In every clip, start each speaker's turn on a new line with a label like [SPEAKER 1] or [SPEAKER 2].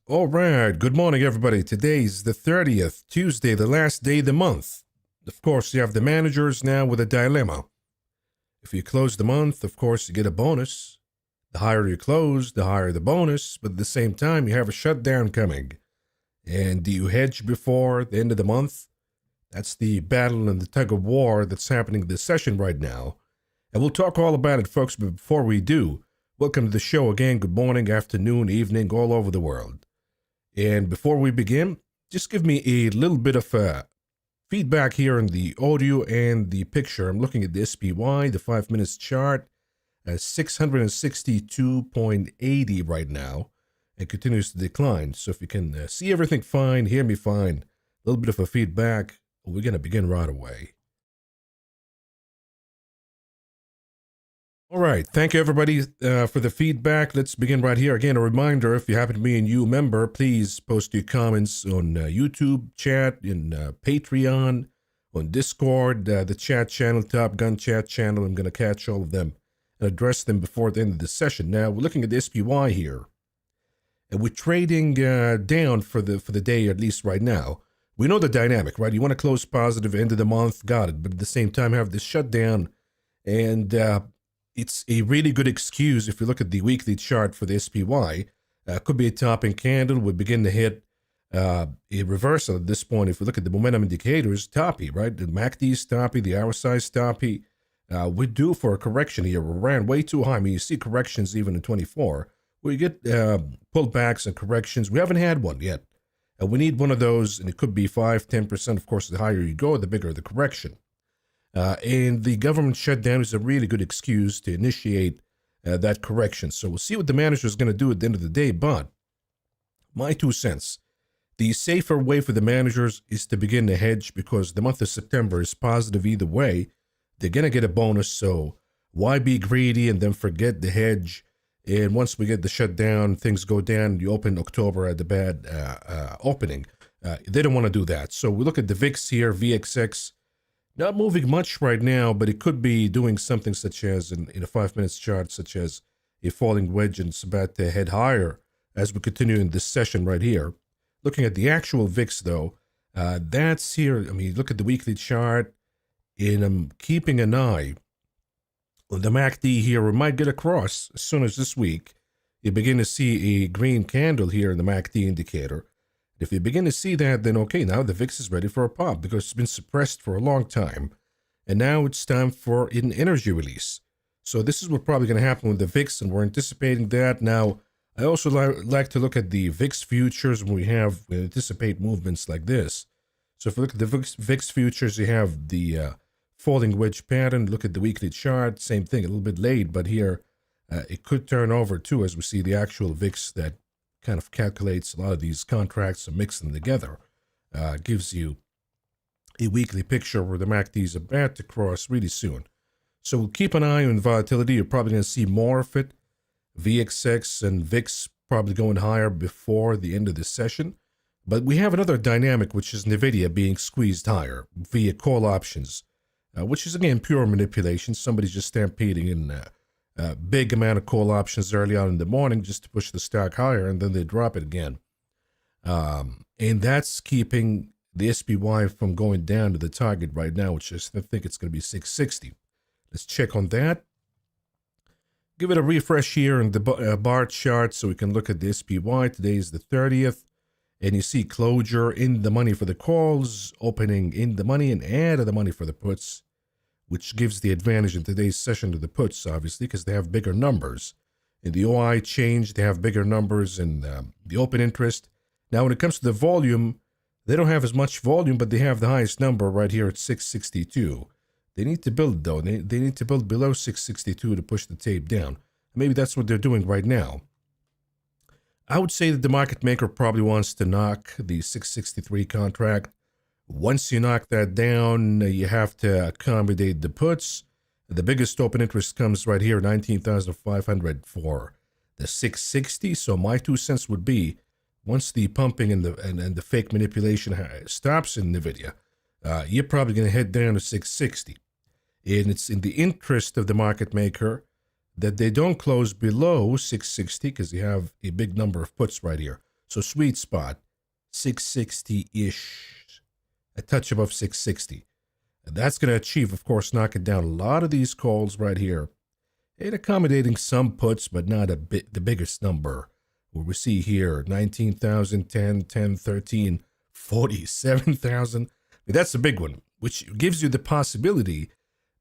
[SPEAKER 1] All right, good morning, everybody. Today's the 30th, Tuesday, the last day of the month. Of course, you have the managers now with a dilemma. If you close the month, of course, you get a bonus. The higher you close, the higher the bonus, but at the same time, you have a shutdown coming. And do you hedge before the end of the month? That's the battle and the tug of war that's happening this session right now. And we'll talk all about it, folks, but before we do, welcome to the show again. Good morning, afternoon, evening, all over the world. And before we begin, just give me a little bit of feedback here in the audio and the picture. I'm looking at the SPY, the 5 minutes chart, at 662.80 right now, and continues to decline. So if you can see everything fine, hear me fine, a little bit of a feedback, we're going to begin right away. All right. Thank you, everybody, for the feedback. Let's begin right here. Again, a reminder, if you happen to be a new member, please post your comments on YouTube chat, in Patreon, on Discord, the chat channel, Top Gun chat channel. I'm going to catch all of them and address them before the end of the session. Now, we're looking at the SPY here, and we're trading down for the day, at least right now. We know the dynamic, right? You want to close positive, end of the month, got it. But at the same time, have this shutdown, and it's a really good excuse if you look at the weekly chart for the SPY. Could be a topping candle. We begin to hit a reversal at this point. If we look at the momentum indicators, toppy, right? The MACD is toppy, the hour size toppy. We're due for a correction here. We ran way too high. I mean, you see corrections even in 24. We get pullbacks and corrections. We haven't had one yet. We need one of those, and it could be 5, 10%. Of course, the higher you go, the bigger the correction. And the government shutdown is a really good excuse to initiate that correction. So we'll see what the manager is going to do at the end of the day. But my 2 cents, the safer way for the managers is to begin to hedge, because the month of September is positive either way. They're going to get a bonus. So why be greedy and then forget the hedge? And once we get the shutdown, things go down. You open October at the bad opening. They don't want to do that. So we look at the VIX here, VXX. Not moving much right now, but it could be doing something such as, in a 5 minutes chart, such as a falling wedge, and it's about to head higher as we continue in this session right here. Looking at the actual VIX, though, that's here. I mean, look at the weekly chart, and I'm keeping an eye on the MACD here. We might get across as soon as this week. You begin to see a green candle here in the MACD indicator. If you begin to see that, then okay, now the VIX is ready for a pop, because it's been suppressed for a long time. And now it's time for an energy release. So this is what's probably going to happen with the VIX, and we're anticipating that. Now, I also like to look at the VIX futures when we anticipate movements like this. So if we look at the VIX futures, you have the falling wedge pattern. Look at the weekly chart, same thing, a little bit late, but here it could turn over too, as we see the actual VIX that kind of calculates a lot of these contracts and mix them together. Gives you a weekly picture where the MACD is about to cross really soon. So we'll keep an eye on volatility. You're probably going to see more of it. VXX and VIX probably going higher before the end of this session. But we have another dynamic, which is NVIDIA being squeezed higher via call options, which is, again, pure manipulation. Somebody's just stampeding in a big amount of call options early on in the morning just to push the stock higher, and then they drop it again. And that's keeping the SPY from going down to the target right now, which is, I think it's going to be 660. Let's check on that. Give it a refresh here in the bar chart so we can look at the SPY. Today is the 30th. And you see closure in the money for the calls, opening in the money, and out of the money for the puts, which gives the advantage in today's session to the puts, obviously, because they have bigger numbers. In the OI change, they have bigger numbers in the open interest. Now, when it comes to the volume, they don't have as much volume, but they have the highest number right here at 662. They need to build, though. They need to build below 662 to push the tape down. Maybe that's what they're doing right now. I would say that the market maker probably wants to knock the 663 contract. Once you knock that down, you have to accommodate the puts. The biggest open interest comes right here, 19,500 for the 660. So my 2 cents would be, once the pumping and the fake manipulation stops in NVIDIA, you're probably going to head down to 660. And it's in the interest of the market maker that they don't close below 660 because you have a big number of puts right here. So sweet spot, 660-ish, a touch above 660. And that's going to achieve, of course, knocking down a lot of these calls right here and accommodating some puts, but not the biggest number. What we see here, 19,000, 10, 10, 13, 47,000. That's a big one, which gives you the possibility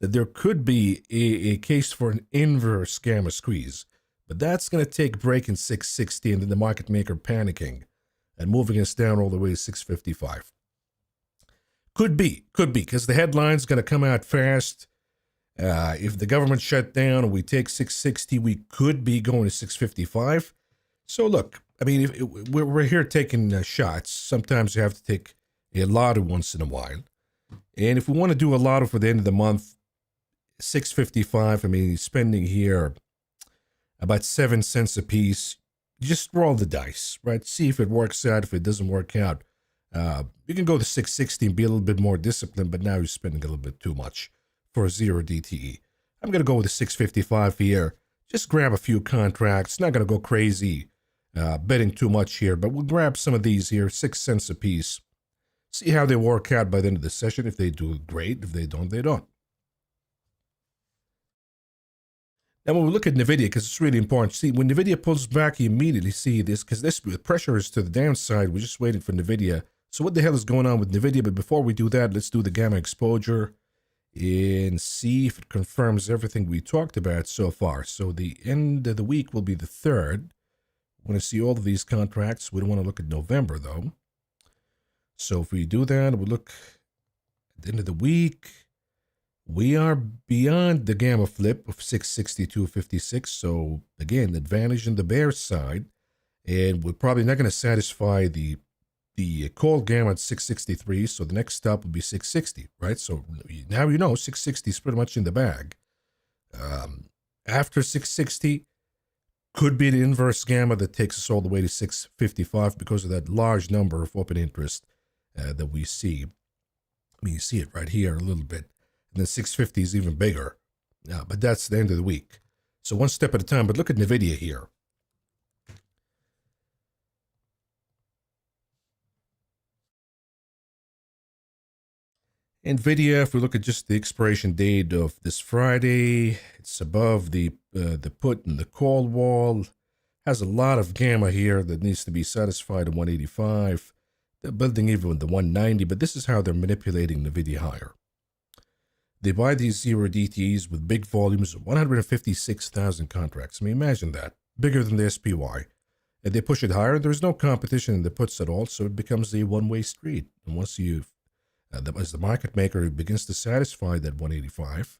[SPEAKER 1] that there could be a case for an inverse gamma squeeze. But that's going to take break in 660 and then the market maker panicking and moving us down all the way to 655. Could be, because the headline's going to come out fast. If the government shut down and we take 660, we could be going to 655. So look, I mean, if we're here taking shots. Sometimes you have to take a lotto once in a while. And if we want to do a lotto for the end of the month, 655, I mean, spending here about 7 cents a piece. Just roll the dice, right? See if it works out. If it doesn't work out, you can go to 660 and be a little bit more disciplined, but now you're spending a little bit too much for a 0 DTE. I'm going to go with the 655 here. Just grab a few contracts. Not going to go crazy betting too much here, but we'll grab some of these here, 6 cents a piece. See how they work out by the end of the session. If they do, great. If they don't, they don't. Now, when we look at NVIDIA, because it's really important, see, when NVIDIA pulls back, you immediately see this, because this pressure is to the downside. We're just waiting for NVIDIA. So what the hell is going on with NVIDIA? But before we do that, let's do the gamma exposure and see if it confirms everything we talked about so far. So the end of the week will be the 3rd. We want to see all of these contracts. We don't want to look at November, though. So if we do that, we'll look at the end of the week. We are beyond the gamma flip of 662.56. So again, advantage on the bear side. And we're probably not going to satisfy the call gamma at 663. So the next stop will be 660, right? So now you know 660 is pretty much in the bag. After 660, could be the inverse gamma that takes us all the way to 655 because of that large number of open interest that we see. I mean, you see it right here a little bit. And then 650 is even bigger. But that's the end of the week. So one step at a time. But look at NVIDIA here. NVIDIA, if we look at just the expiration date of this Friday, it's above the put and the call wall. Has a lot of gamma here that needs to be satisfied at 185. They're building even with the 190, but this is how they're manipulating NVIDIA higher. They buy these 0 DTEs with big volumes of 156,000 contracts. I mean, imagine that. Bigger than the SPY. and they push it higher. There's no competition in the puts at all, so it becomes a one-way street. And once as the market maker begins to satisfy that 185,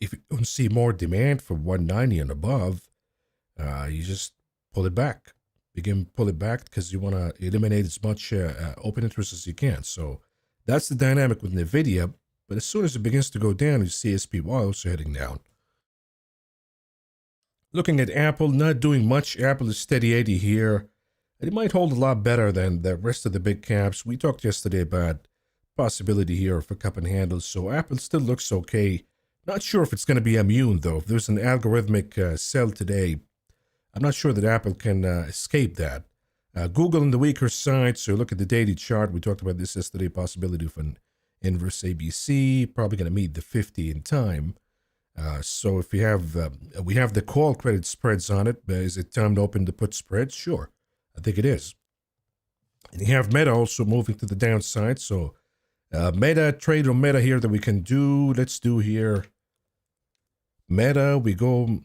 [SPEAKER 1] if you don't see more demand for 190 and above, you just pull it back. Pull it back because you want to eliminate as much open interest as you can. So that's the dynamic with NVIDIA. But as soon as it begins to go down, you see SPY also heading down. Looking at Apple, not doing much. Apple is steady 80 here. It might hold a lot better than the rest of the big caps. We talked yesterday about possibility here of a cup and handle. So Apple still looks okay. Not sure if it's going to be immune, though. If there's an algorithmic sell today, I'm not sure that Apple can escape that. Google on the weaker side, so look at the daily chart. We talked about this yesterday, possibility of an inverse ABC, probably going to meet the 50 in time. So if we have the call credit spreads on it, is it time to open the put spreads? Sure, I think it is. And you have Meta also moving to the downside. So Meta, trade on Meta here that we can do. Let's do here. Meta, we go...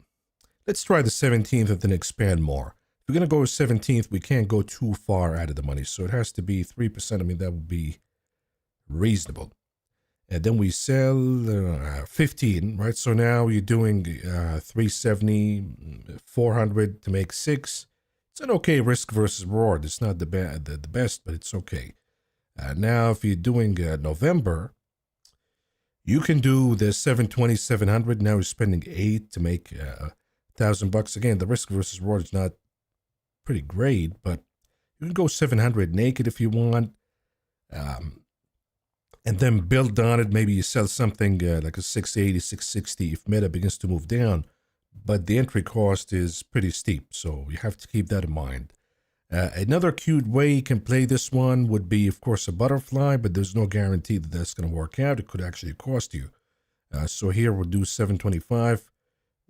[SPEAKER 1] Let's try the 17th and then expand more. If we're going to go 17th, we can't go too far out of the money. So it has to be 3%. I mean, that would be reasonable. And then we sell 15, right? So now you're doing 370, 400 to make 6. It's an okay risk versus reward. It's not the best, but it's okay. Now, if you're doing November, you can do the 720, 700. Now you're spending 8 to make... $1,000 again. The risk versus reward is not pretty great, but you can go 700 naked if you want, and then build on it. Maybe you sell something like a 680, 660 if Meta begins to move down, but the entry cost is pretty steep, so you have to keep that in mind. Another cute way you can play this one would be, of course, a butterfly, but there's no guarantee that that's going to work out. It could actually cost you. So here we'll do 725.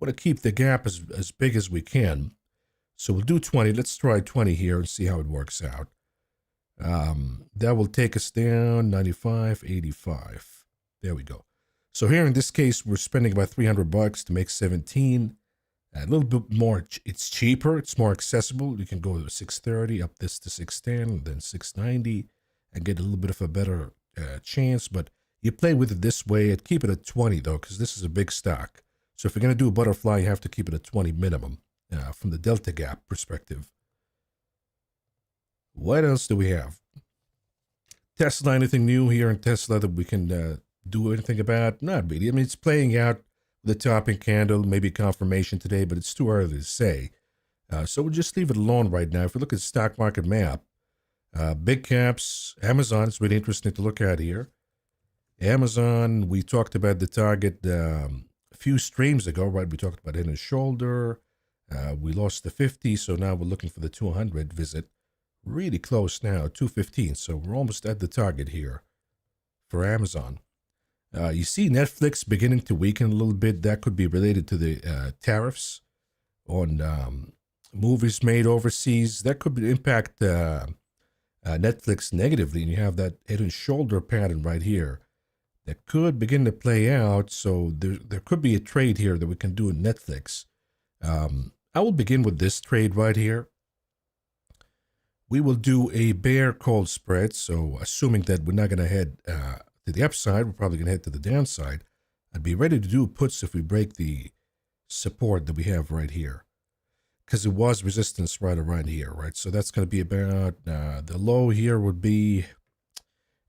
[SPEAKER 1] Want to keep the gap as big as we can. So we'll do 20. Let's try 20 here and see how it works out. That will take us down 95, 85. There we go. So here in this case, we're spending about $300 to make 17. A little bit more. It's cheaper. It's more accessible. You can go to 630, up this to 610, and then 690, and get a little bit of a better chance. But you play with it this way and keep it at 20, though, because this is a big stock. So if you're going to do a butterfly, you have to keep it at 20 minimum from the delta gap perspective. What else do we have? Tesla, anything new here in Tesla that we can do anything about? Not really. I mean, it's playing out the topping candle, maybe confirmation today, but it's too early to say. So we'll just leave it alone right now. If we look at the stock market map, big caps, Amazon is really interesting to look at here. Amazon, we talked about the target few streams ago, right? We talked about head and shoulder. We lost the 50, so now we're looking for the 200 visit. Really close now, 215. So we're almost at the target here for Amazon. You see Netflix beginning to weaken a little bit. That could be related to the tariffs on movies made overseas. That could impact Netflix negatively, and you have that head and shoulder pattern right here that could begin to play out. So there could be a trade here that we can do in Netflix. I will begin with this trade right here. We will do a bear call spread. So assuming that we're not going to head to the upside, we're probably going to head to the downside. I'd be ready to do puts if we break the support that we have right here, because it was resistance right around here, right? So that's going to be about, the low here would be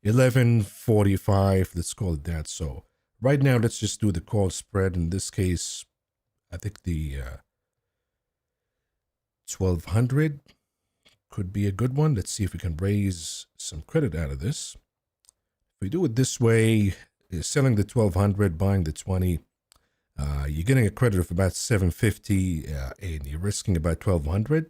[SPEAKER 1] 1145, let's call it that. So right now, let's just do the call spread. In this case, I think the 1200 could be a good one. Let's see if we can raise some credit out of this. If we do it this way, selling the 1200, buying the 20, you're getting a credit of about 750, and you're risking about 1200.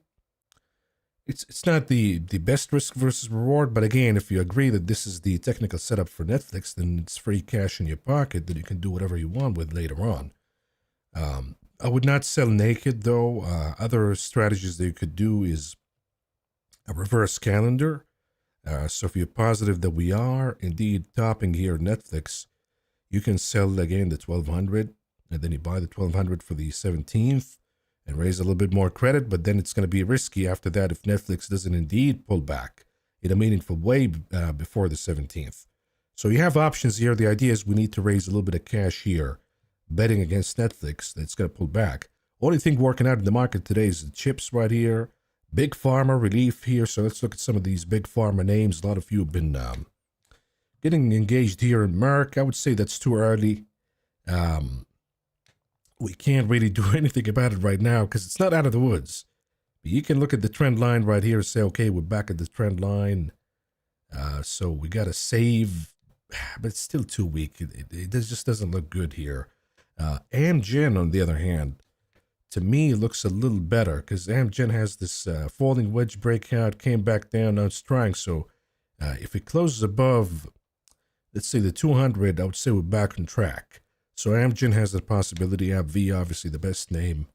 [SPEAKER 1] It's not the best risk versus reward, but again, if you agree that this is the technical setup for Netflix, then it's free cash in your pocket that you can do whatever you want with later on. I would not sell naked, though. Other strategies that you could do is a reverse calendar. So if you're positive that we are indeed topping here Netflix, you can sell again the 1200, and then you buy the 1200 for the 17th, and raise a little bit more credit, but then it's going to be risky after that if Netflix doesn't indeed pull back in a meaningful way before the 17th. So you have options here. The idea is we need to raise a little bit of cash here, betting against Netflix that's going to pull back. Only thing working out in the market today is the chips right here. Big Pharma relief here. So let's look at some of these Big Pharma names. A lot of you have been getting engaged here in Merck. I would say that's too early. We can't really do anything about it right now because it's not out of the woods. But you can look at the trend line right here and say, okay, we're back at the trend line. So we got to save, but it's still too weak. It just doesn't look good here. Amgen, on the other hand, to me, looks a little better because Amgen has this falling wedge breakout, came back down, now it's trying. So if it closes above, let's say the 200, I would say we're back on track. So Amgen has the possibility. AbbVie, obviously the best name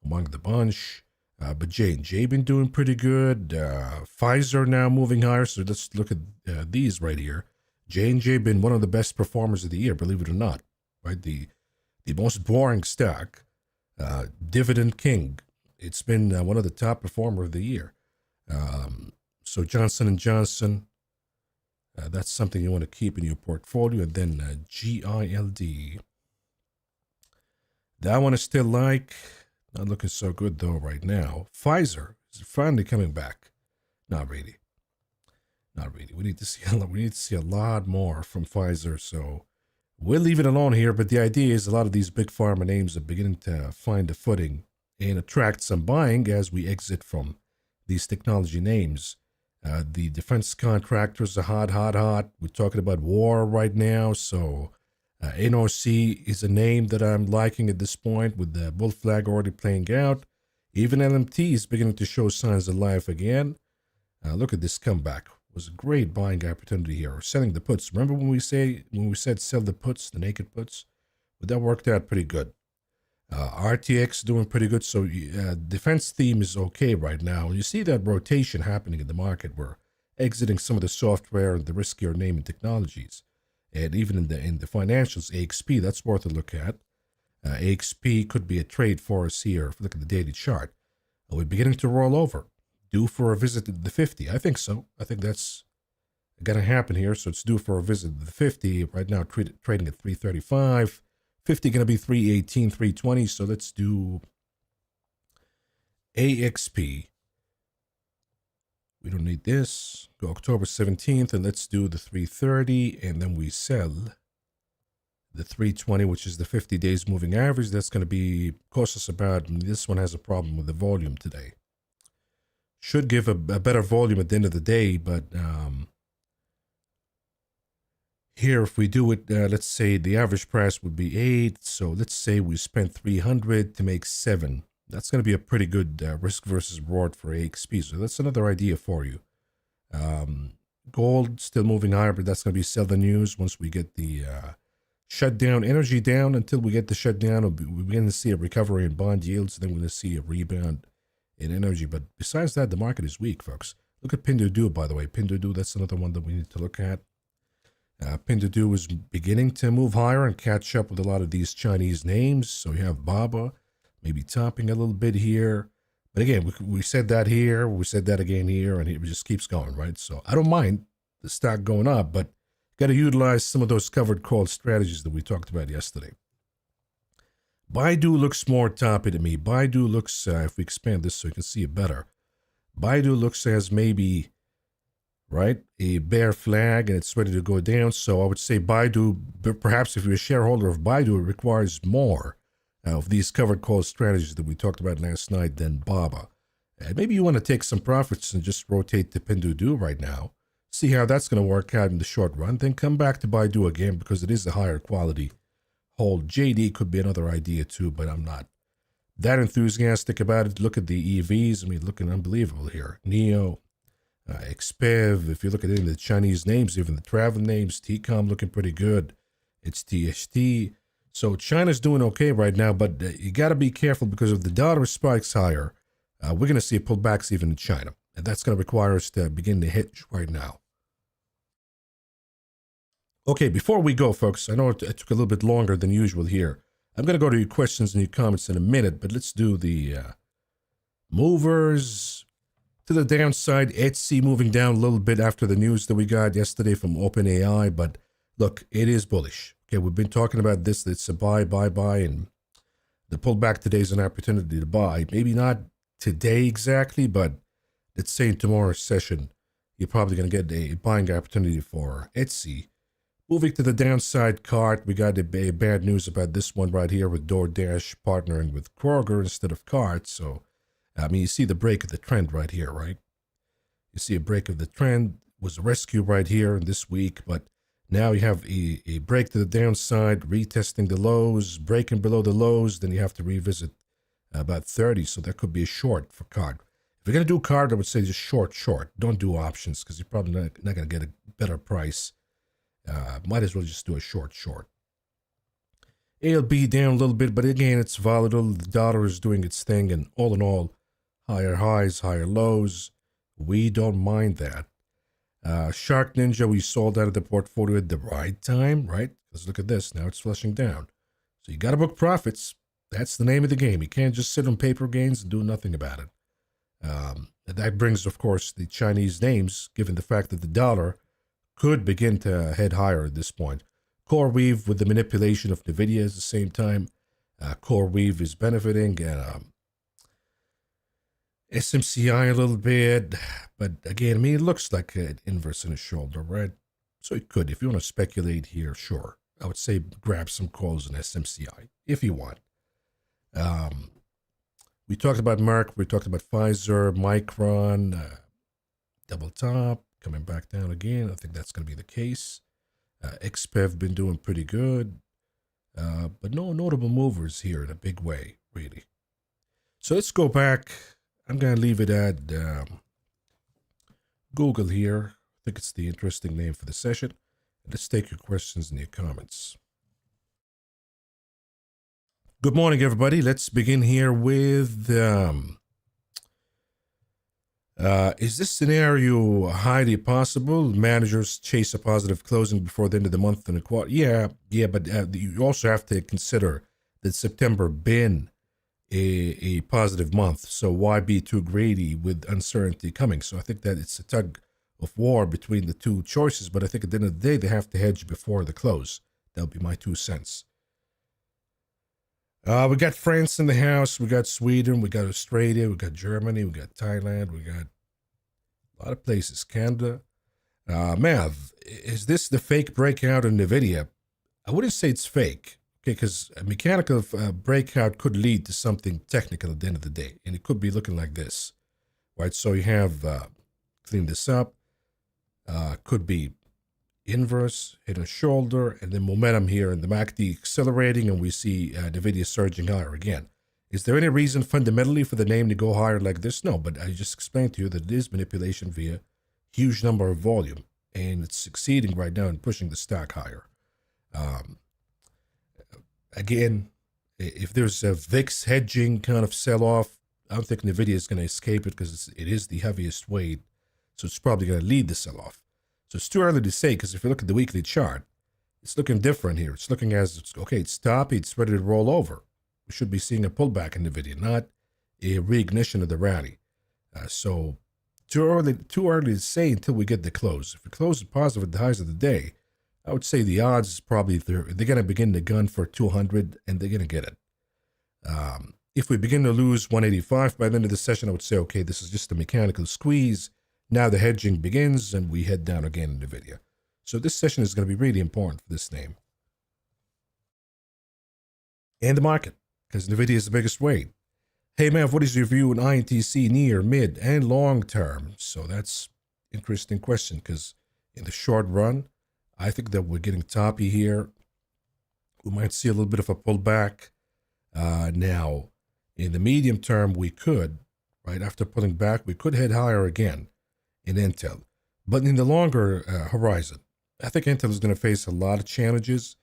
[SPEAKER 1] among the bunch. But J&J been doing pretty good. Pfizer now moving higher. So let's look at these right here. J&J been one of the best performers of the year, believe it or not. Right, the most boring stock, dividend king. It's been one of the top performer of the year. So Johnson & Johnson, that's something you want to keep in your portfolio. And then GILD. That one is still like, not looking so good though right now. Pfizer is finally coming back. Not really. Not really. We need to see a lot more from Pfizer. So we'll leave it alone here. But the idea is a lot of these big pharma names are beginning to find a footing and attract some buying as we exit from these technology names. The defense contractors are hot. We're talking about war right now. So NOC is a name that I'm liking at this point with the bull flag already playing out. Even LMT is beginning to show signs of life again. Look at this comeback. It was a great buying opportunity here. Or selling the puts. Remember when we said sell the puts, the naked puts? But that worked out pretty good. RTX doing pretty good. So defense theme is okay right now. You see that rotation happening in the market. We're exiting some of the software and the riskier naming technologies. And even in the financials, AXP, that's worth a look at. AXP could be a trade for us here. If you look at the daily chart, we're beginning to roll over. Due for a visit to the 50. I think so. I think that's going to happen here. So it's due for a visit to the 50. Right now, trading at 335. 50 going to be 318, 320. So let's do AXP. We don't need this. Go October 17th, and let's do the 330, and then we sell the 320, which is the 50 days moving average. That's going to be cost us about, this one has a problem with the volume today. Should give a better volume at the end of the day, but here, if we do it, let's say the average price would be 8. So let's say we spent 300 to make 7. That's going to be a pretty good risk versus reward for AXP. So that's another idea for you. Gold still moving higher, but that's going to be sell the news once we get the shutdown. Energy down until we get the shutdown. We're going to see a recovery in bond yields. Then we're going to see a rebound in energy. But besides that, the market is weak, folks. Look at Pinduoduo, by the way. Pinduoduo, that's another one that we need to look at. Pinduoduo is beginning to move higher and catch up with a lot of these Chinese names. So you have Baba, maybe topping a little bit here. But again, we said that here, we said that again here, and it just keeps going, right? So I don't mind the stock going up, but got to utilize some of those covered call strategies that we talked about yesterday. Baidu looks more toppy to me. Baidu looks, if we expand this so you can see it better, Baidu looks as maybe, right, a bear flag, and it's ready to go down. So I would say Baidu, perhaps if you're a shareholder of Baidu, it requires more of these covered call strategies that we talked about last night than Baba. Maybe you want to take some profits and just rotate to Pinduoduo right now. See how that's going to work out in the short run. Then come back to Baidu again because it is a higher quality hold. JD could be another idea too, but I'm not that enthusiastic about it. Look at the EVs. I mean, looking unbelievable here. NIO, XPEV. If you look at any of the Chinese names, even the travel names, TCOM looking pretty good. It's THT. So China's doing okay right now, but you got to be careful because if the dollar spikes higher, we're going to see pullbacks even in China. And that's going to require us to begin to hedge right now. Okay, before we go, folks, I know it took a little bit longer than usual here. I'm going to go to your questions and your comments in a minute, but let's do the movers. To the downside, Etsy moving down a little bit after the news that we got yesterday from OpenAI, but look, it is bullish. Okay, we've been talking about this. It's a buy, and the pullback today is an opportunity to buy. Maybe not today exactly, but let's say in tomorrow's session, you're probably going to get a buying opportunity for Etsy. Moving to the downside cart, we got a bad news about this one right here with DoorDash partnering with Kroger instead of Cart. So, I mean, you see the break of the trend right here, right? You see a break of the trend, was a rescue right here this week, but now you have a break to the downside, retesting the lows, breaking below the lows, then you have to revisit about 30, so that could be a short for Cart. If you're going to do Cart, I would say just short. Don't do options because you're probably not going to get a better price. Might as well just do a short. ALB down a little bit, but again, it's volatile. The dollar is doing its thing, and all in all, higher highs, higher lows. We don't mind that. Shark Ninja, we sold out of the portfolio at the right time, right? Because look at this. Now it's flushing down. So you got to book profits. That's the name of the game. You can't just sit on paper gains and do nothing about it. That brings, of course, the Chinese names, given the fact that the dollar could begin to head higher at this point. CoreWeave with the manipulation of NVIDIA at the same time. CoreWeave is benefiting. SMCI a little bit. But again, I mean, it looks like an inverse in a shoulder, right? So it could. If you want to speculate here, sure. I would say grab some calls in SMCI if you want. We talked about Merck. We talked about Pfizer, Micron, double top. Coming back down again. I think that's going to be the case. XPEV been doing pretty good. But no notable movers here in a big way, really. So let's go back. I'm going to leave it at Google here. I think it's the interesting name for the session. Let's take your questions and your comments. Good morning, everybody. Let's begin here with... is this scenario highly possible? Managers chase a positive closing before the end of the month and a quarter. Yeah, but you also have to consider that September been a positive month. So why be too greedy with uncertainty coming? So I think that it's a tug of war between the two choices. But I think at the end of the day, they have to hedge before the close. That would be my 2 cents. We got France in the house. We got Sweden. We got Australia. We got Germany. We got Thailand. We got a lot of places. Canada. Mav, is this the fake breakout in NVIDIA? I wouldn't say it's fake, okay, because a mechanical breakout could lead to something technical at the end of the day, and it could be looking like this, right? So you have, clean this up, could be inverse, hit a shoulder, and then momentum here in the MACD accelerating, and we see NVIDIA surging higher again. Is there any reason fundamentally for the name to go higher like this? No, but I just explained to you that it is manipulation via huge number of volume, and it's succeeding right now in pushing the stock higher. Again, if there's a VIX hedging kind of sell-off, I don't think NVIDIA is going to escape it because it is the heaviest weight, so it's probably going to lead the sell-off. So it's too early to say, because if you look at the weekly chart, it's looking different here. It's looking as, it's toppy, it's ready to roll over. We should be seeing a pullback in NVIDIA, not a reignition of the rally. So too early to say until we get the close. If we close it positive at the highs of the day, I would say the odds is probably they're going to begin to gun for 200, and they're going to get it. If we begin to lose 185 by the end of the session, I would say, okay, this is just a mechanical squeeze. Now the hedging begins, and we head down again in NVIDIA. So this session is going to be really important for this name. And the market, because NVIDIA is the biggest weight. Hey, Mav, what is your view on INTC near, mid, and long term? So that's an interesting question, because in the short run, I think that we're getting toppy here. We might see a little bit of a pullback. Now, in the medium term, we could, right after pulling back, we could head higher again in Intel. But in the longer horizon, I think Intel is going to face a lot of challenges,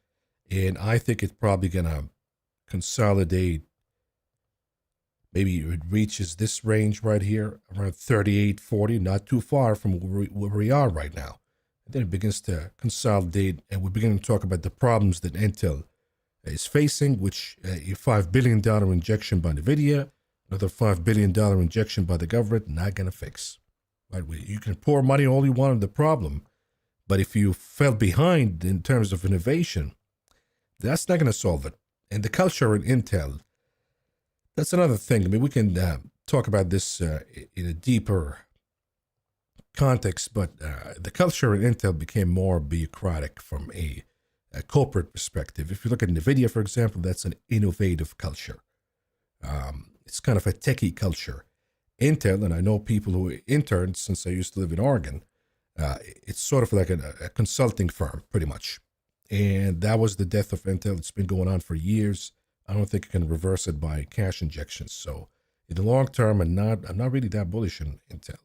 [SPEAKER 1] and I think it's probably going to consolidate. Maybe it reaches this range right here, around 38.40, not too far from where we are right now. And then it begins to consolidate, and we're beginning to talk about the problems that Intel is facing, which a $5 billion injection by NVIDIA, another $5 billion injection by the government, not going to fix. Right? You can pour money all you want on the problem, but if you fell behind in terms of innovation, that's not going to solve it. And the culture in Intel, that's another thing. I mean, we can talk about this in a deeper context, but the culture in Intel became more bureaucratic from a corporate perspective. If you look at NVIDIA, for example, that's an innovative culture. It's kind of a techie culture. Intel, and I know people who interned since I used to live in Oregon, it's sort of like a consulting firm, pretty much. And that was the death of Intel. It's been going on for years. I don't think you can reverse it by cash injections. So in the long term, I'm not really that bullish on Intel.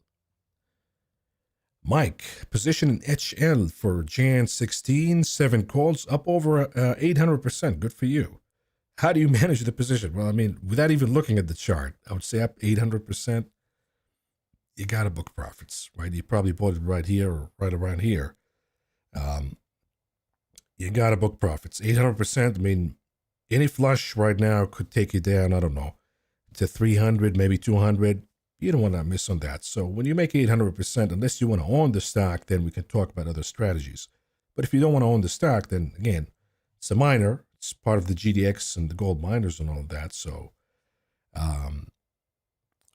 [SPEAKER 1] Mike, position in HL for Jan 16, 7 calls, up over 800%. Good for you. How do you manage the position? Well, I mean, without even looking at the chart, I would say up 800%. You got to book profits, right? You probably bought it right here or right around here. You got to book profits. 800%, I mean, any flush right now could take you down, I don't know, to 300, maybe 200. You don't want to miss on that. So when you make 800%, unless you want to own the stock, then we can talk about other strategies. But if you don't want to own the stock, then again, it's a miner. It's part of the GDX and the gold miners and all of that. So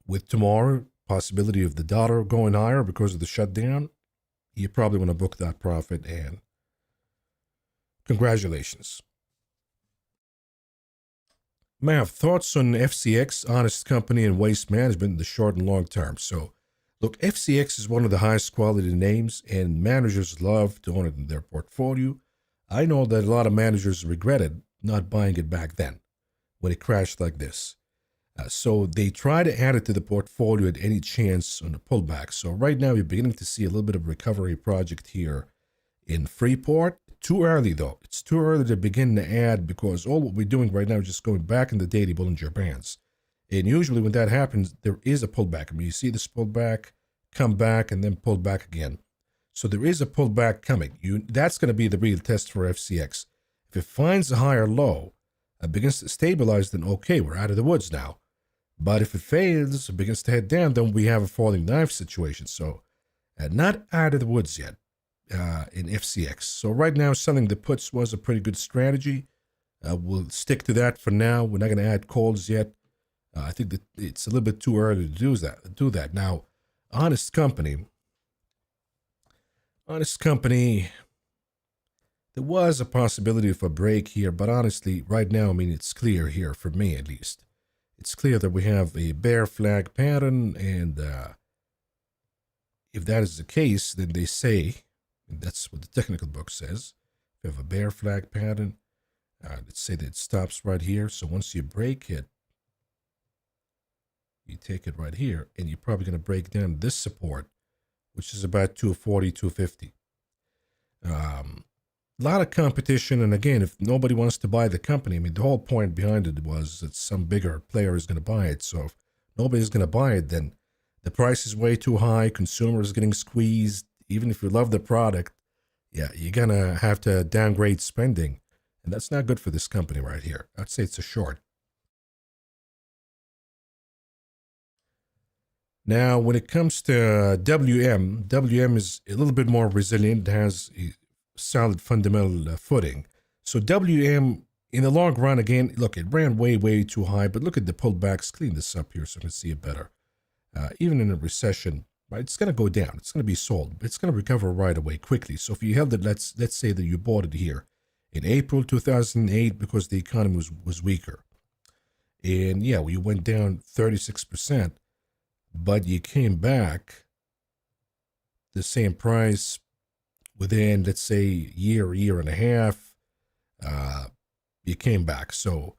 [SPEAKER 1] with tomorrow, possibility of the dollar going higher because of the shutdown, you probably want to book that profit, and congratulations. Mav, thoughts on FCX, honest company, and waste management in the short and long term. So, look, FCX is one of the highest quality names, and managers love to own it in their portfolio. I know that a lot of managers regretted not buying it back then when it crashed like this. So they try to add it to the portfolio at any chance on a pullback. So right now you're beginning to see a little bit of recovery project here in Freeport. Too early, though. It's too early to begin to add, because all what we're doing right now is just going back in the daily Bollinger Bands. And usually when that happens, there is a pullback. I mean, you see this pullback, come back, and then pull back again. So there is a pullback coming. That's going to be the real test for FCX. If it finds a higher low, begins to stabilize, then okay, we're out of the woods now. But if it fails, it begins to head down, then we have a falling knife situation. So not out of the woods yet. In FCX. So right now, selling the puts was a pretty good strategy. We'll stick to that for now. We're not going to add calls yet. I think that it's a little bit too early to do that. Now, honest company, there was a possibility of a break here, but honestly, right now, I mean, it's clear here, for me at least. It's clear that we have a bear flag pattern, and if that is the case, then they say, that's what the technical book says. We have a bear flag pattern. Let's say that it stops right here. So once you break it, you take it right here, and you're probably going to break down this support, which is about 240, 250. A lot of competition. And again, if nobody wants to buy the company, I mean, the whole point behind it was that some bigger player is going to buy it. So if nobody's going to buy it, then the price is way too high. Consumers getting squeezed. Even if you love the product, yeah, you're going to have to downgrade spending. And that's not good for this company right here. I'd say it's a short. Now, when it comes to WM is a little bit more resilient. It has a solid fundamental footing. So WM, in the long run, again, look, it ran way, way too high. But look at the pullbacks. Clean this up here so I can see it better. Even in a recession, right, it's going to go down. It's going to be sold. It's going to recover right away quickly. So if you held it, let's say that you bought it here in April 2008 because the economy was weaker. And yeah, you went down 36%, but you came back the same price within, let's say, year and a half. You came back. So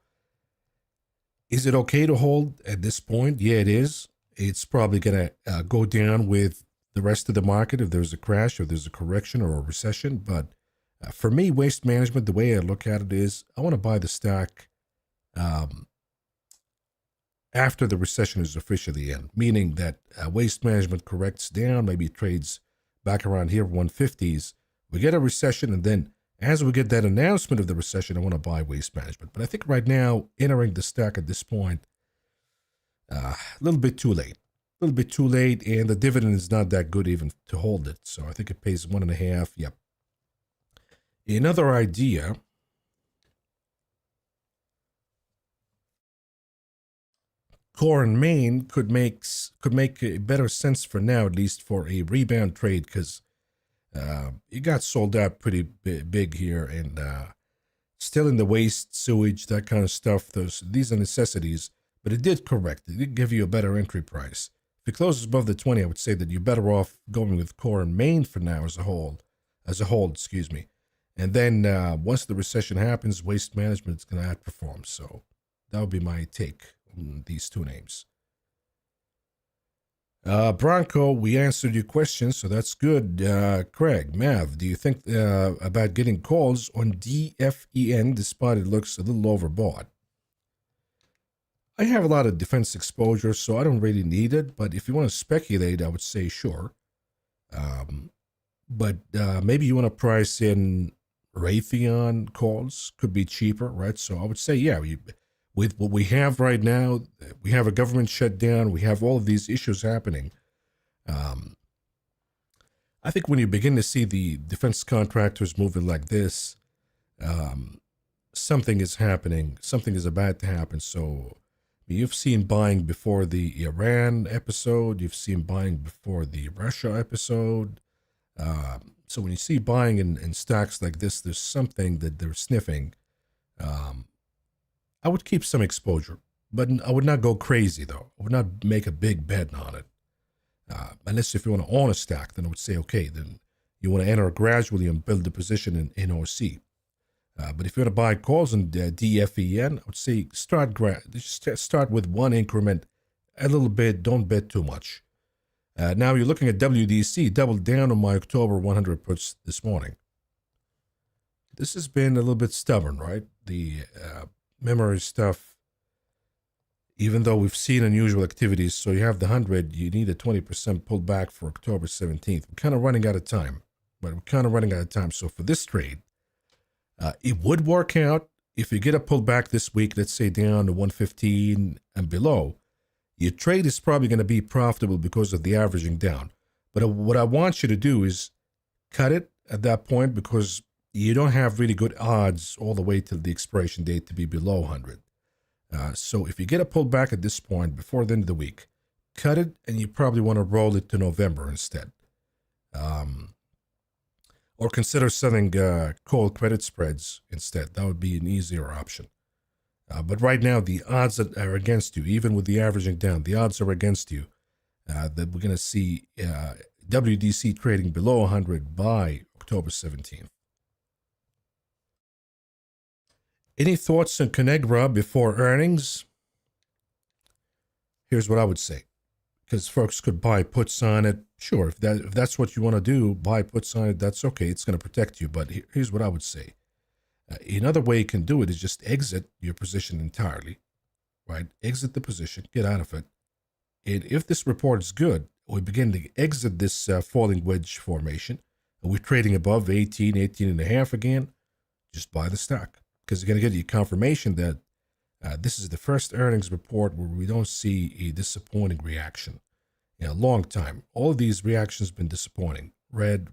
[SPEAKER 1] is it okay to hold at this point? Yeah, it is. It's probably going to go down with the rest of the market if there's a crash or there's a correction or a recession. But for me, waste management, the way I look at it is I want to buy the stock after the recession is officially in, meaning that waste management corrects down, maybe trades back around here, 150s. We get a recession, and then As we get that announcement of the recession, I want to buy Waste Management. But I think right now, entering the stock at this point, a little bit too late. A little bit too late, and the dividend is not that good even to hold it. So I think it pays 1.5. Yep. Another idea. Core and main could make a better sense for now, at least for a rebound trade, because it got sold out pretty big here, and still in the waste, sewage, that kind of stuff. These are necessities, but it did correct. It did give you a better entry price. If it closes above the 20, I would say that you're better off going with core and main for now as a whole, excuse me. And then once the recession happens, waste management is going to outperform. So that would be my take on these two names. Bronco, we answered your questions, so that's good. Craig, Mav, do you think about getting calls on DFEN despite it looks a little overbought? I have a lot of defense exposure, so I don't really need it, but if you want to speculate, I would say sure. But maybe you want to price in Raytheon calls, could be cheaper, right? So I would say, yeah, with what we have right now, we have a government shutdown, we have all of these issues happening. I think when you begin to see the defense contractors moving like this, something is happening, something is about to happen. So you've seen buying before the Iran episode, you've seen buying before the Russia episode. So when you see buying in stocks like this, there's something that they're sniffing. I would keep some exposure, but I would not go crazy, though. I would not make a big bet on it. Unless if you want to own a stock, then I would say, okay, then you want to enter gradually and build a position in OC. But if you want to buy calls in DFEN, I would say start with one increment, a little bit, don't bet too much. Now you're looking at WDC, doubled down on my October 100 puts this morning. This has been a little bit stubborn, right? The memory stuff, even though we've seen unusual activities, so you have the 100, you need a 20% pullback for October 17th. We're kind of running out of time, So for this trade, it would work out if you get a pullback this week, let's say down to 115 and below. Your trade is probably going to be profitable because of the averaging down. But what I want you to do is cut it at that point, because you don't have really good odds all the way till the expiration date to be below 100. So if you get a pullback at this point before the end of the week, cut it, and you probably want to roll it to November instead. Or consider selling call credit spreads instead. That would be an easier option. But right now, the odds are against you. Even with the averaging down, the odds are against you that we're going to see WDC trading below 100 by October 17th. Any thoughts on Conagra before earnings? Here's what I would say, because folks could buy puts on it. Sure, if that's what you want to do, buy puts on it, that's okay. It's going to protect you. But here's what I would say. Another way you can do it is just exit your position entirely, right? Exit the position, get out of it. And if this report is good, we begin to exit this falling wedge formation, and we're trading above 18 and a half again, just buy the stock. Because you're going to get your confirmation that this is the first earnings report where we don't see a disappointing reaction in a long time. All of these reactions have been disappointing. Red.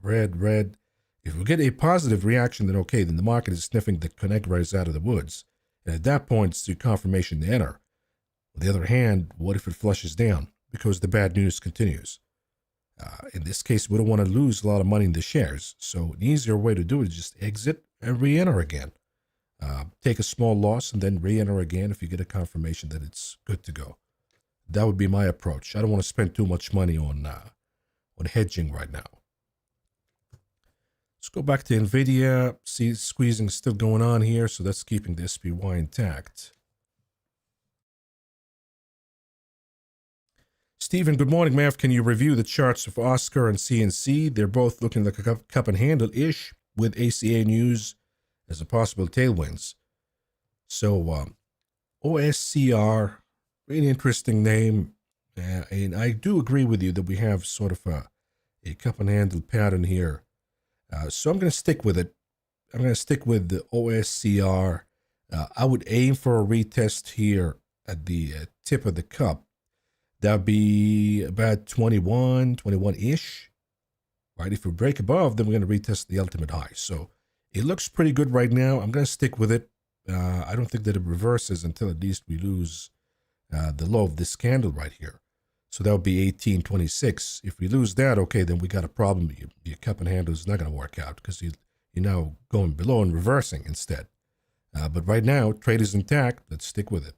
[SPEAKER 1] If we get a positive reaction, then okay, then the market is sniffing the Conagra is out of the woods. And at that point, it's your confirmation to enter. On the other hand, what if it flushes down? Because the bad news continues. In this case, we don't want to lose a lot of money in the shares. So an easier way to do it is just exit and re-enter again. Take a small loss and then re-enter again if you get a confirmation that it's good to go. That would be my approach. I don't want to spend too much money on hedging right now. Let's go back to NVIDIA. See, squeezing is still going on here, so that's keeping the SPY intact. Stephen, good morning, Mav. Can you review the charts of Oscar and CNC? They're both looking like a cup and handle-ish with ACA news as a possible tailwinds. So OSCR, really interesting name. And I do agree with you that we have sort of a cup and handle pattern here. So I'm going to stick with it. I'm going to stick with the OSCR. I would aim for a retest here at the tip of the cup. That would be about 21-ish, right? If we break above, then we're going to retest the ultimate high. So it looks pretty good right now. I'm going to stick with it. I don't think that it reverses until at least we lose the low of this candle right here. So that would be 1826. If we lose that, okay, then we got a problem. Your cup and handle is not going to work out because you're now going below and reversing instead. But right now, trade is intact. Let's stick with it.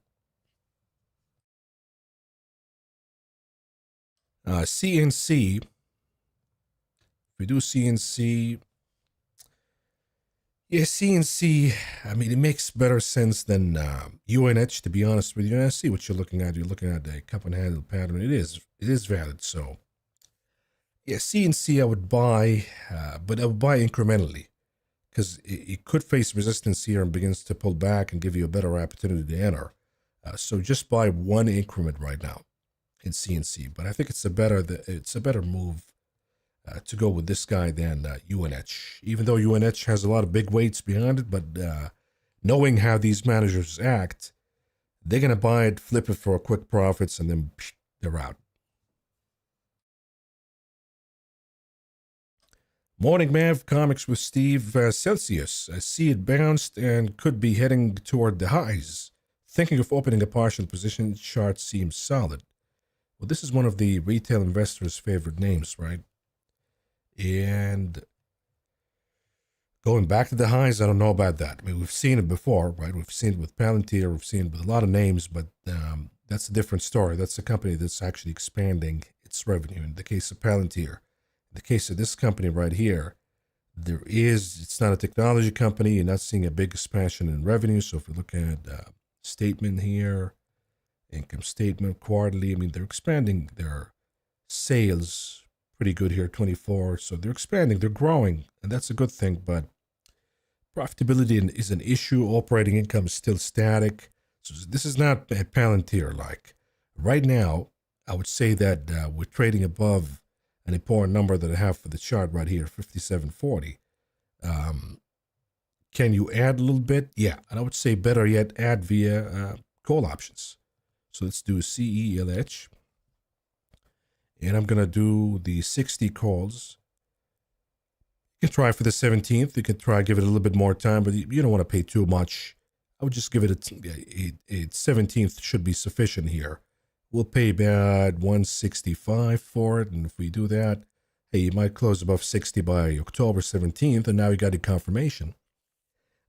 [SPEAKER 1] CNC. If we do CNC, yeah, CNC, I mean, it makes better sense than UNH, to be honest with you. And I see what you're looking at. You're looking at a cup and handle pattern. It is valid. So, yeah, CNC I would buy, but I would buy incrementally because it could face resistance here and begins to pull back and give you a better opportunity to enter. So just buy one increment right now in CNC. But I think it's a better move to go with this guy than UNH, even though UNH has a lot of big weights behind it. But knowing how these managers act, they're going to buy it, flip it for quick profits, and then they're out. Morning Mav Comics with Steve Celsius. I see it bounced and could be heading toward the highs. Thinking of opening a partial position. Chart seems solid. Well, this is one of the retail investors' favorite names, right? And going back to the highs, I don't know about that. I mean, we've seen it before, right? We've seen it with Palantir, we've seen it with a lot of names, but that's a different story. That's a company that's actually expanding its revenue. In the case of Palantir, in the case of this company right here, it's not a technology company. You're not seeing a big expansion in revenue. So if we look at statement here, income statement, quarterly, I mean, they're expanding their sales pretty good here, 24. So they're expanding, they're growing, and that's a good thing. But profitability is an issue. Operating income is still static. So this is not a Palantir like. Right now, I would say that we're trading above an important number that I have for the chart right here, 57.40. Can you add a little bit? Yeah, and I would say better yet, add via call options. So let's do CELH. And I'm going to do the 60 calls. You can try for the 17th. You can try give it a little bit more time, but you don't want to pay too much. I would just give it a 17th should be sufficient here. We'll pay about 165 for it. And if we do that, hey, you might close above 60 by October 17th. And now you got a confirmation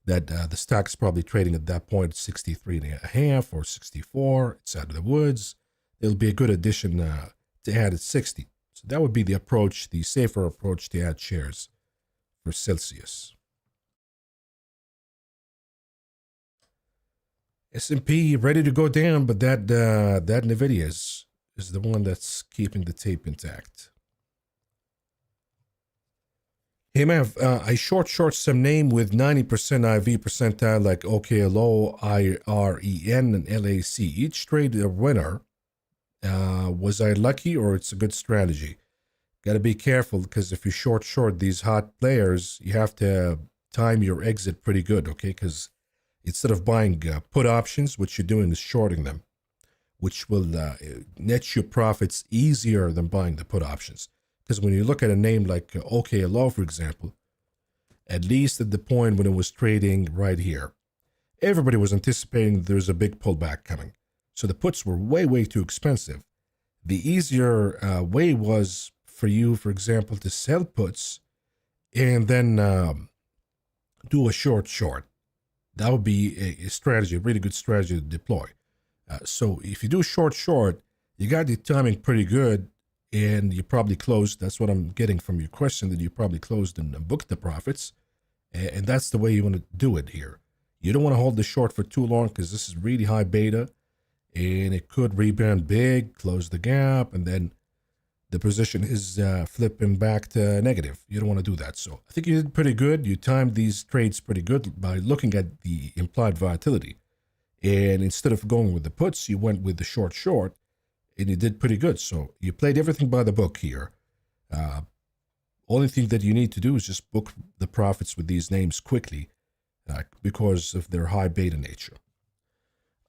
[SPEAKER 1] that the stock's probably trading at that point 63.5 or 64. It's out of the woods. It'll be a good addition to add at 60. So that would be the approach, the safer approach to add shares for Celsius. S&P ready to go down, but that NVIDIA is the one that's keeping the tape intact. Hey, Mav, I short some name with 90% IV percentile like OKLO, IREN, and LAC. Each trade a winner. Was I lucky or it's a good strategy? Got to be careful because if you short these hot players, you have to time your exit pretty good, okay? Because instead of buying put options, what you're doing is shorting them, which will net you profits easier than buying the put options. Because when you look at a name like OKLO, for example, at least at the point when it was trading right here, everybody was anticipating there's a big pullback coming. So the puts were way too expensive. The easier way was for you, for example, to sell puts and then do a short. That would be a strategy, a really good strategy to deploy. So if you do short, you got the timing pretty good and you probably closed. That's what I'm getting from your question, that you probably closed and booked the profits. And that's the way you want to do it here. You don't want to hold the short for too long because this is really high beta. And it could rebound big, close the gap, and then the position is flipping back to negative. You don't want to do that. So I think you did pretty good. You timed these trades pretty good by looking at the implied volatility. And instead of going with the puts, you went with the short, and you did pretty good. So you played everything by the book here. Only thing that you need to do is just book the profits with these names quickly because of their high beta nature.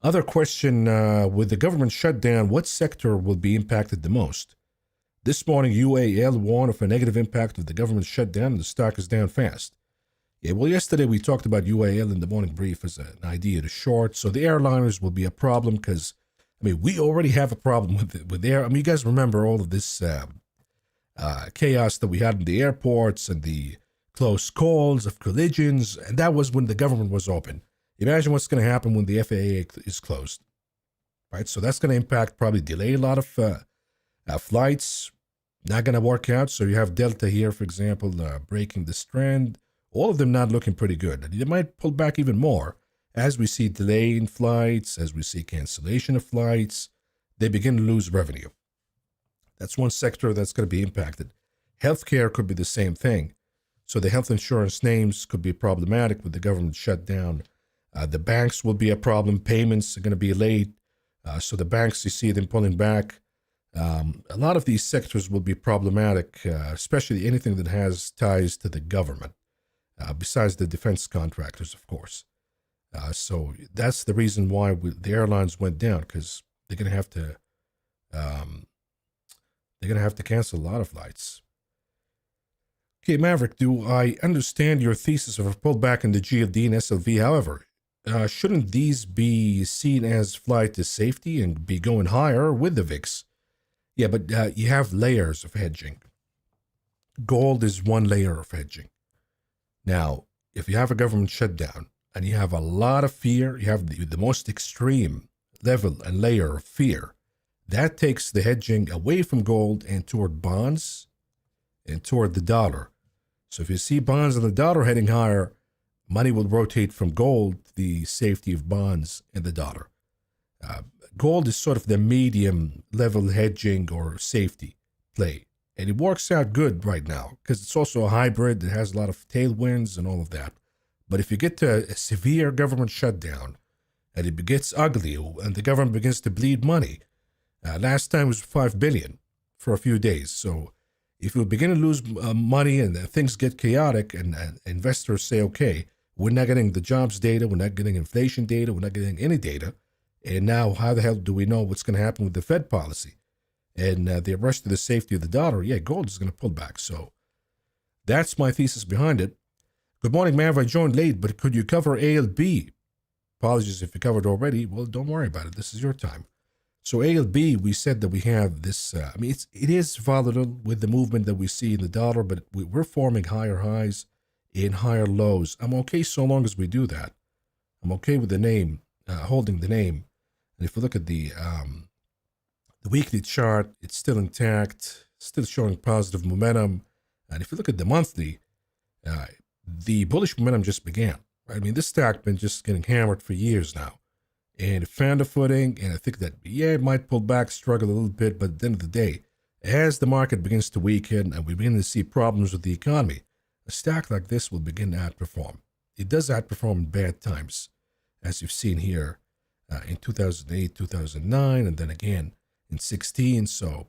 [SPEAKER 1] Other question, with the government shutdown, what sector will be impacted the most? This morning, UAL warned of a negative impact of the government shutdown, and the stock is down fast. Yeah, well, yesterday we talked about UAL in the morning brief as an idea to short. So the airliners will be a problem because, I mean, we already have a problem with air. I mean, you guys remember all of this chaos that we had in the airports and the close calls of collisions, and that was when the government was open. Imagine what's going to happen when the FAA is closed, right? So that's going to impact, probably delay a lot of flights, not going to work out. So you have Delta here, for example, breaking this trend. All of them not looking pretty good. And they might pull back even more as we see delay in flights, as we see cancellation of flights. They begin to lose revenue. That's one sector that's going to be impacted. Healthcare could be the same thing. So the health insurance names could be problematic with the government shutdown. The banks will be a problem. Payments are going to be late. So the banks, you see them pulling back. A lot of these sectors will be problematic, especially anything that has ties to the government, besides the defense contractors, of course. So that's the reason why the airlines went down, because they're going to have to cancel a lot of flights. Okay, Maverick, do I understand your thesis of a pullback in the GLD and SLV? However, shouldn't these be seen as flight to safety and be going higher with the VIX? Yeah, but you have layers of hedging. Gold is one layer of hedging. Now, if you have a government shutdown and you have a lot of fear, you have the most extreme level and layer of fear, that takes the hedging away from gold and toward bonds and toward the dollar. So if you see bonds and the dollar heading higher, money will rotate from gold to the safety of bonds and the dollar. Gold is sort of the medium level hedging or safety play. And it works out good right now because it's also a hybrid that has a lot of tailwinds and all of that. But if you get to a severe government shutdown and it gets ugly and the government begins to bleed money, last time was $5 billion for a few days. So if we begin to lose money and things get chaotic and investors say, okay, we're not getting the jobs data, we're not getting inflation data, we're not getting any data, and now how the hell do we know what's going to happen with the Fed policy? And the rest of the safety of the dollar, yeah, gold is going to pull back. So that's my thesis behind it. Good morning, Mav. I joined late, but could you cover ALB? Apologies if you covered already. Well, don't worry about it. This is your time. So ALB, we said that we have this, it is volatile with the movement that we see in the dollar, but we're forming higher highs and higher lows. I'm okay so long as we do that. I'm okay with the name, holding the name. And if we look at the weekly chart, it's still intact, still showing positive momentum. And if you look at the monthly, the bullish momentum just began. Right? I mean, this stock been just getting hammered for years now. And it found a footing, and I think that, yeah, it might pull back, struggle a little bit, but at the end of the day, as the market begins to weaken and we begin to see problems with the economy, a stock like this will begin to outperform. It does outperform in bad times, as you've seen here in 2008, 2009, and then again in 16. So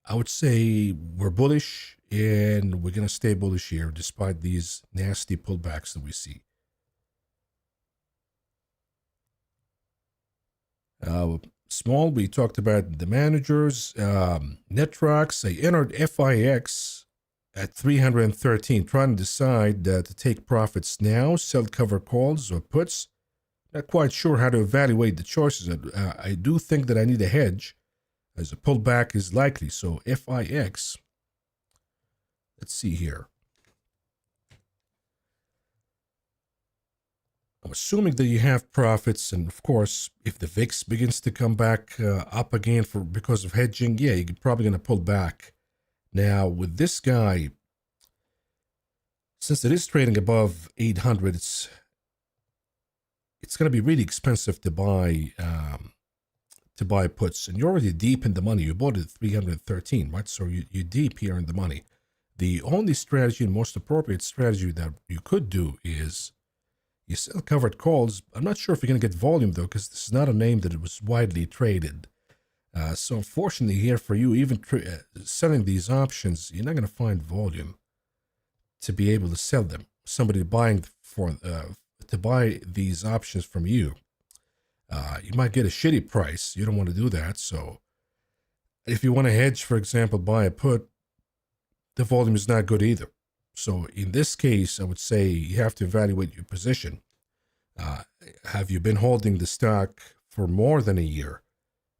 [SPEAKER 1] I would say we're bullish, and we're going to stay bullish here despite these nasty pullbacks that we see. Small, we talked about the managers. Netrox, they entered FIX at 313, trying to decide to take profits now, sell cover calls or puts. Not quite sure how to evaluate the choices. I do think that I need a hedge as a pullback is likely. So FIX, let's see here. I'm assuming that you have profits, and of course, if the VIX begins to come back up again because of hedging, yeah, you're probably going to pull back. Now, with this guy, since it is trading above 800, it's going to be really expensive to buy puts, and you're already deep in the money. You bought it at 313, right? So you're deep here in the money. The only strategy and most appropriate strategy that you could do is you sell covered calls. I'm not sure if you're going to get volume, though, because this is not a name that it was widely traded. So unfortunately here for you, even selling these options, you're not going to find volume to be able to sell them. Somebody buying to buy these options from you, you might get a shitty price. You don't want to do that. So if you want to hedge, for example, buy a put, the volume is not good either. So in this case, I would say you have to evaluate your position. Have you been holding the stock for more than a year?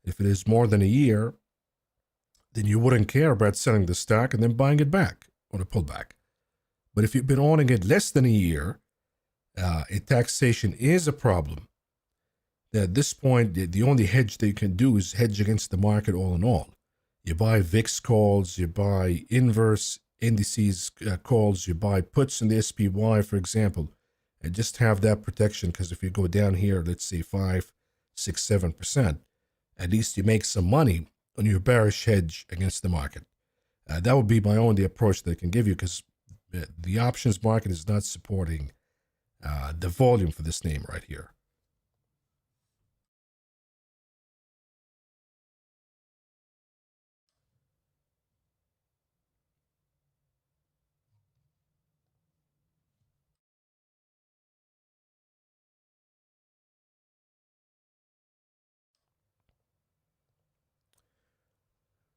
[SPEAKER 1] If it is more than a year, then you wouldn't care about selling the stock and then buying it back on a pullback. But if you've been owning it less than a year, taxation is a problem. At this point, the only hedge that you can do is hedge against the market all in all. You buy VIX calls, you buy inverse indices calls, you buy puts in the SPY, for example, and just have that protection, because if you go down here, let's say 5, 6, 7%, at least you make some money on your bearish hedge against the market. That would be my only approach that I can give you, because the options market is not supporting the volume for this name right here.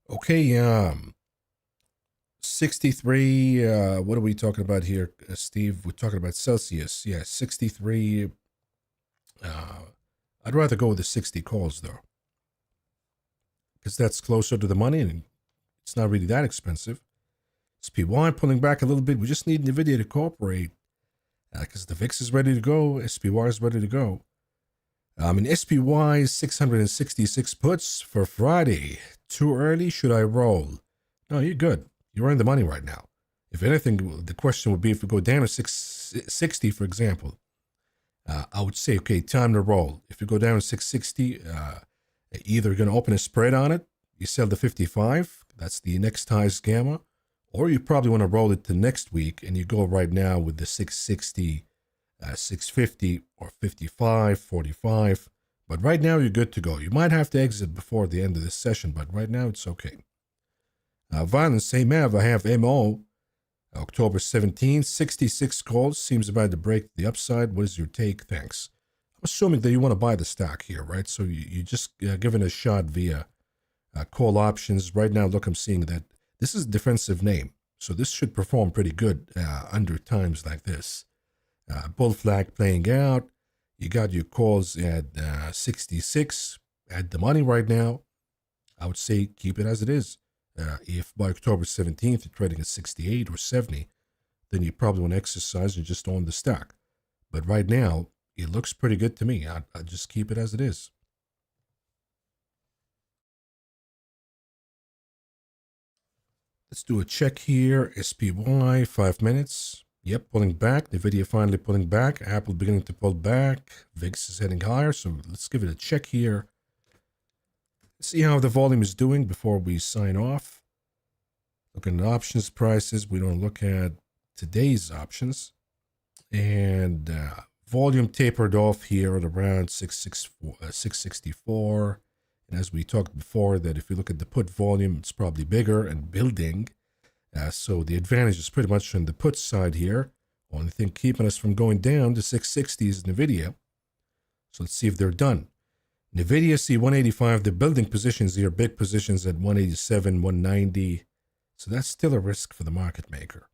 [SPEAKER 1] Okay, 63, what are we talking about here, Steve? We're talking about Celsius. Yeah, 63. I'd rather go with the 60 calls, though, because that's closer to the money and it's not really that expensive. SPY pulling back a little bit. We just need NVIDIA to cooperate, because the VIX is ready to go. SPY is ready to go. SPY 666 puts for Friday. Too early? Should I roll? No, you're good. You're in the money right now. If anything, the question would be, if we go down to 660, for example, I would say, okay, time to roll. If you go down to 660, either you're going to open a spread on it, you sell the 55, that's the next highest gamma, or you probably want to roll it to next week and you go right now with the 660, 650, or 55, 45. But right now you're good to go. You might have to exit before the end of this session, but right now it's okay. Violence, same I have MO, October 17th, 66 calls, seems about to break the upside. What is your take? Thanks. I'm assuming that you want to buy the stock here, right? So you just given a shot via call options. Right now, look, I'm seeing that this is a defensive name. So this should perform pretty good under times like this. Bull flag playing out. You got your calls at 66 at the money right now. I would say keep it as it is. If by October 17th you're trading at 68 or 70, then you probably want to exercise and just own the stock. But right now, it looks pretty good to me. I'd just keep it as it is. Let's do a check here. SPY, 5 minutes. Yep, pulling back. NVIDIA finally pulling back. Apple beginning to pull back. VIX is heading higher. So let's give it a check here. See how the volume is doing before we sign off. Looking at options prices. We don't look at today's options. And volume tapered off here at around 664. And as we talked before, that if you look at the put volume, it's probably bigger and building. So the advantage is pretty much on the put side here. Only thing keeping us from going down to 660 is NVIDIA. So let's see if they're done. NVIDIA see 185, the building positions here, big positions at 187, 190. So that's still a risk for the market maker.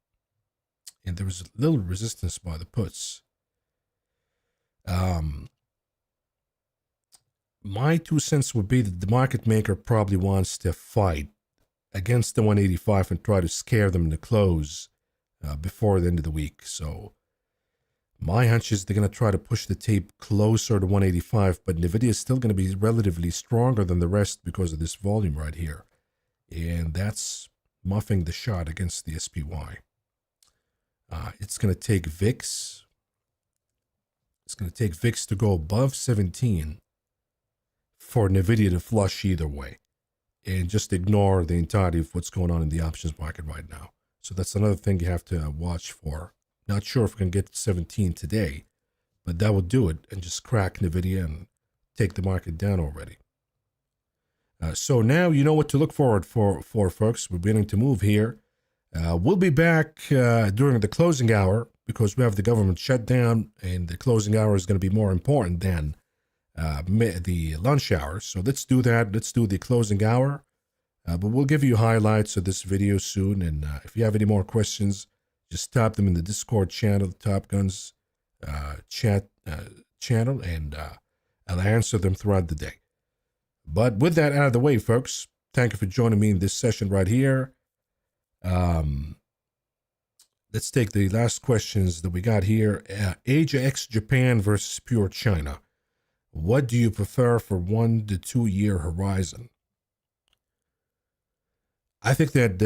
[SPEAKER 1] And there was a little resistance by the puts. My 2 cents would be that the market maker probably wants to fight against the 185 and try to scare them to close before the end of the week. So my hunch is they're going to try to push the tape closer to 185, but NVIDIA is still going to be relatively stronger than the rest because of this volume right here. And that's muffing the shot against the SPY. It's going to take VIX. It's going to take VIX to go above 17 for NVIDIA to flush either way. And just ignore the entirety of what's going on in the options market right now. So that's another thing you have to watch for. Not sure if we can get to 17 today, but that would do it and just crack NVIDIA and take the market down already. So now you know what to look forward for folks. We're beginning to move here. We'll be back during the closing hour because we have the government shutdown, and the closing hour is going to be more important than the lunch hour. So let's do that. Let's do the closing hour. But we'll give you highlights of this video soon. And if you have any more questions, just type them in the Discord channel, the Top Guns chat channel, and I'll answer them throughout the day. But with that out of the way, folks, thank you for joining me in this session right here. Let's take the last questions that we got here. Asia X Japan versus pure China. What do you prefer for 1 to 2 year horizon? I think that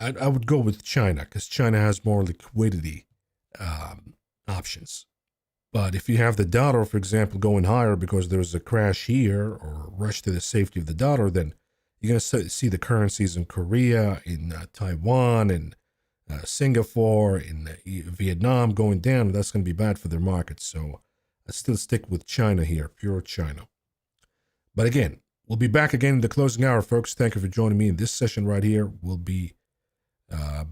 [SPEAKER 1] I would go with China because China has more liquidity options. But if you have the dollar, for example, going higher because there's a crash here or rush to the safety of the dollar, then you're going to see the currencies in Korea, in Taiwan, in Singapore, in Vietnam going down. That's going to be bad for their markets. So I still stick with China here, pure China. But again, we'll be back again in the closing hour, folks. Thank you for joining me in this session right here. We'll be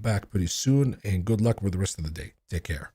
[SPEAKER 1] back pretty soon, and good luck with the rest of the day. Take care.